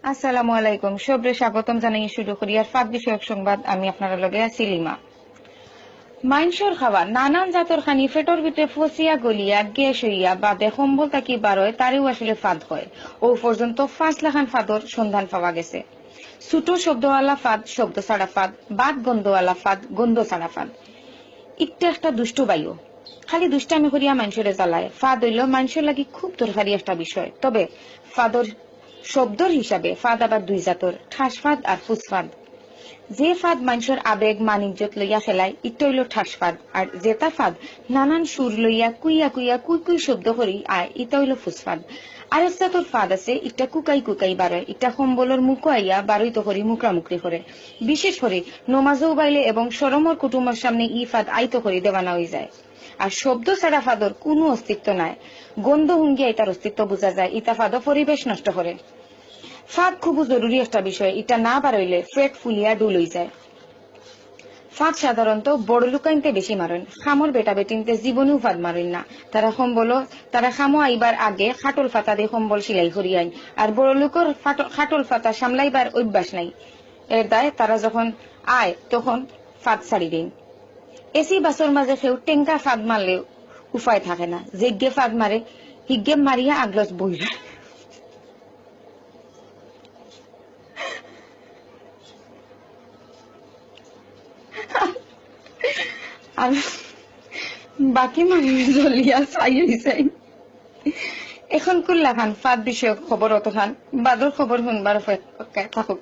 আসসালামু আলাইকুম, সবরে স্বাগতম জানাই শুরু করি আর ফাঁক বিষয়ক সংবাদ। আমি আপনার লগে আছি লিমা। মাইনসর খাওয়া নানান জাতর খানি ফেটর ভিতরে ফসিয়া গলিয়া গ্যাস হইয়া বা সম্বল তাকি বার হয়, তারেও আসলে ফাঁদ হয়। ও পর্যন্ত 5 লাখান ফাঁদর সন্ধান পাওয়া গেছে। ছোট শব্দওয়ালা ফাঁদ, শব্দ ছাড়া ফাঁদ, বাদ গন্ধওয়ালা ফাঁদ, গন্ধ ছাড়া ফাঁদ। একটা দুষ্টু বায়ু খালি দুষ্টামি করিয়া মানুষের জ্বালায়। ফাঁদ হইল মানুষের লাগি খুব দরকারি একটা বিষয়। তবে ফাঁদর শব্দর হিসাবে ফাঁদ আবার দুই জাতর, ঠাস ফাঁদ আর ফুস ফাঁদ। যে ফাঁদ মানুষের আবেগ মানিজ্যত লইয়া ফেলায়, ইটা হইল ঠাস ফাঁদ। আর যেটা ফাঁদ নানান সুর লইয়া কুইয়া কুইয়া কুই কুই শব্দ করি আয়, ইটা হইল ফুস ফাঁদ। আর একটা তোর ফাঁদ আছে, ইটা কুকাই কুকাই বারোয়, ইটা সম্বলের মুখো আইয়া বারইত করি মুকরামুকরি করে। বিশেষ করে নমাজও বাইলে এবং সরমর কুটুমের সামনে ই ফাঁদ আইতো করি দেওয়ানা হয়ে যায়। আর শব্দ ছাড়া ফাঁদর কোনো অস্তিত্ব নাই। গন্ধ হুঙ্গিয়া ইটার অস্তিত্ব বোঝা যায়। ইটা ফাঁদ পরিবেশ নষ্ট করে। ফাঁদ খুব জরুরি একটা বিষয়, এটা না বাড়ইলে পেট ফুলিয়া ডুল হয়ে যায়। ফাঁদ সাধারণত বড় লুকাইনতে বেশি মারেন, খামর বেটা বেটিনতে জীবনেও ফাঁদ মারেন না। তারা খামো আইবার আগে খাটল ফাতা দিয়ে সম্বল সিলাই করি আইন। আর বড় লোকের খাটল ফাতা সামলাইবার অভ্যাস নাই। এর দায় তারা যখন আয় তখন ফাঁদ ছাড়ি দিন। এসি বাসর মাঝে কেউ টেঙ্কা ফাঁদ মারলেও উপায় থাকে না। যেগে ফাঁদ মারে হিগে মারিয়া আগলস বইরা। আর বাকি মানুষ জ্বলিয়া চাই হইছে। এখন কুল্লা খান ফাঁদ বিষয়ক খবর অত খান বাদর খবর শুনবার থাকুক।